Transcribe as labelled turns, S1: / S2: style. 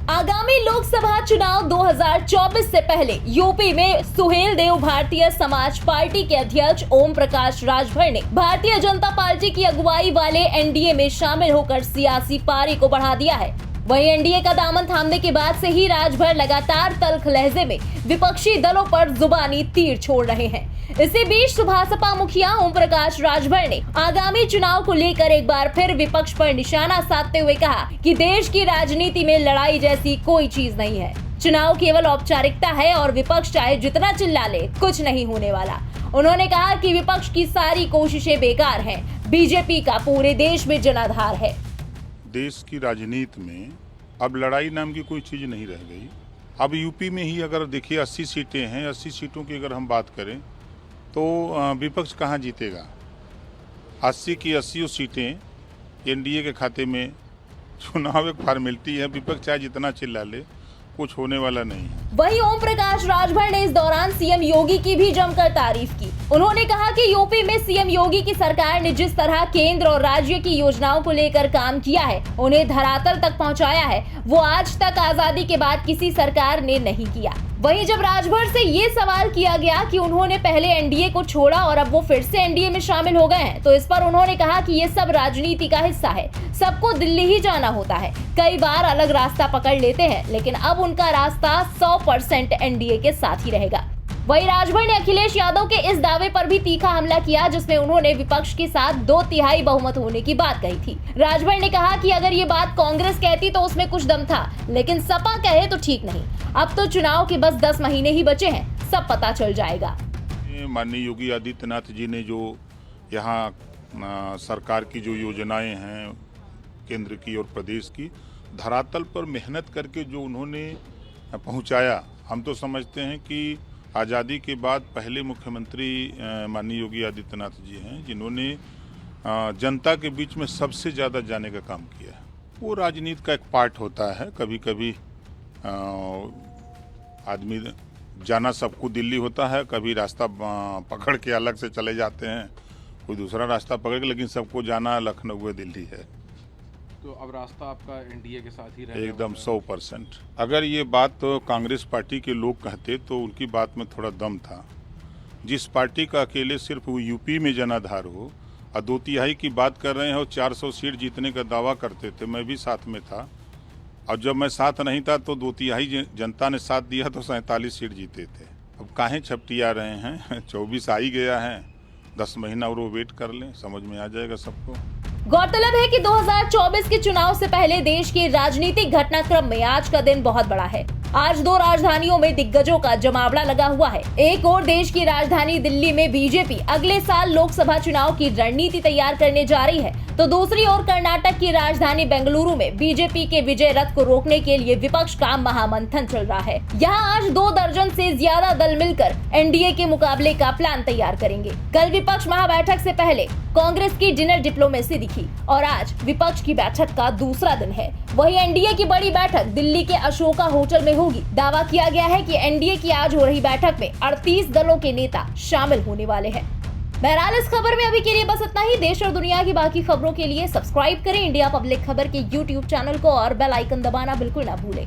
S1: आगामी लोकसभा चुनाव 2024 से पहले यूपी में सुहेल देव भारतीय समाज पार्टी के अध्यक्ष ओम प्रकाश राजभर ने भारतीय जनता पार्टी की अगुवाई वाले एनडीए में शामिल होकर सियासी पारी को बढ़ा दिया है। वहीं एनडीए का दामन थामने के बाद से ही राजभर लगातार तल्ख लहजे में विपक्षी दलों पर जुबानी तीर छोड़ रहे हैं। इसी बीच सुभासपा मुखिया ओम प्रकाश राजभर ने आगामी चुनाव को लेकर एक बार फिर विपक्ष पर निशाना साधते हुए कहा कि देश की राजनीति में लड़ाई जैसी कोई चीज नहीं है। चुनाव केवल औपचारिकता है और विपक्ष चाहे जितना चिल्ला ले कुछ नहीं होने वाला। उन्होंने कहा कि विपक्ष की सारी कोशिशें बेकार हैं। बीजेपी का पूरे देश में जनाधार है।
S2: देश की राजनीति में अब लड़ाई नाम की कोई चीज नहीं रह गई। अब यूपी में ही अगर देखिए 80 सीटें हैं, 80 सीटों की अगर हम बात करें तो विपक्ष कहाँ जीतेगा। 80 की 80 सीटें एनडीए के खाते में। चुनाव एक फॉर्मेलिटी है, विपक्ष चाहे जितना चिल्ला ले कुछ होने वाला नहीं है।
S1: वहीं ओम प्रकाश राजभर ने इस दौरान सीएम योगी की भी जमकर तारीफ की। उन्होंने कहा कि यूपी में सीएम योगी की सरकार ने जिस तरह केंद्र और राज्य की योजनाओं को लेकर काम किया है, उन्हें धरातल तक पहुंचाया है, वो आज तक आजादी के बाद किसी सरकार ने नहीं किया। वहीं जब राजभर से ये सवाल किया गया कि उन्होंने पहले एनडीए को छोड़ा और अब वो फिर से एनडीए में शामिल हो गए हैं, तो इस पर उन्होंने कहा कि ये सब राजनीति का हिस्सा है। सबको दिल्ली ही जाना होता है, कई बार अलग रास्ता पकड़ लेते हैं, लेकिन अब उनका रास्ता 100% एनडीए के साथ ही रहेगा। वहीं राजभर ने अखिलेश यादव के इस दावे पर भी तीखा हमला किया, जिसमें उन्होंने विपक्ष के साथ 2/3 बहुमत होने की बात कही थी। राजभर ने कहा कि अगर ये बात कांग्रेस कहती तो उसमें कुछ दम था, लेकिन सपा कहे तो ठीक नहीं। अब तो चुनाव के बस 10 महीने ही बचे हैं, सब पता चल जाएगा।
S2: माननीय योगी आदित्यनाथ जी ने जो यहाँ सरकार की जो योजनाएं हैं केंद्र की और प्रदेश की, धरातल पर मेहनत करके जो उन्होंने पहुंचाया, हम तो समझते हैं कि आज़ादी के बाद पहले मुख्यमंत्री माननीय योगी आदित्यनाथ जी हैं जिन्होंने जनता के बीच में सबसे ज़्यादा जाने का काम किया है। वो राजनीति का एक पार्ट होता है। कभी कभी आदमी जाना सबको दिल्ली होता है, कभी रास्ता पकड़ के अलग से चले जाते हैं, कोई दूसरा रास्ता पकड़ के, लेकिन सबको जाना लखनऊ दिल्ली है।
S3: तो अब रास्ता आपका एनडीए के साथ ही रहेगा?
S2: एकदम 100%। अगर ये बात तो कांग्रेस पार्टी के लोग कहते तो उनकी बात में थोड़ा दम था। जिस पार्टी का अकेले सिर्फ यूपी में जनाधार हो और 2/3 की बात कर रहे हैं और 400 सीट जीतने का दावा करते थे, मैं भी साथ में था, और जब मैं साथ नहीं था तो 2/3 जनता ने साथ दिया तो 47 सीट जीते थे। अब काहे छपटिया रहे हैं 24 आ ही गया है, 10 महीना और वो वेट कर लें, समझ में आ जाएगा सबको।
S1: गौरतलब है कि 2024 के चुनाव से पहले देश के राजनीतिक घटनाक्रम में आज का दिन बहुत बड़ा है। आज 2 राजधानियों में दिग्गजों का जमावड़ा लगा हुआ है। एक और देश की राजधानी दिल्ली में बीजेपी अगले साल लोकसभा चुनाव की रणनीति तैयार करने जा रही है, तो दूसरी ओर कर्नाटक की राजधानी बेंगलुरु में बीजेपी के विजय रथ को रोकने के लिए विपक्ष का महामंथन चल रहा है। यहाँ आज 2 दर्जन से ज्यादा दल मिलकर एनडीए के मुकाबले का प्लान तैयार करेंगे। कल विपक्ष महाबैठक से पहले कांग्रेस की डिनर डिप्लोमेसी दिखी और आज विपक्ष की बैठक का दूसरा दिन है। वहीं एनडीए की बड़ी बैठक दिल्ली के अशोका होटल में होगी। दावा किया गया है कि एनडीए की आज हो रही बैठक में 38 दलों के नेता शामिल होने वाले हैं। बहरहाल इस खबर में अभी के लिए बस इतना ही। देश और दुनिया की बाकी खबरों के लिए सब्सक्राइब करें इंडिया पब्लिक खबर के YouTube चैनल को और बेल आइकन दबाना बिल्कुल ना भूलें।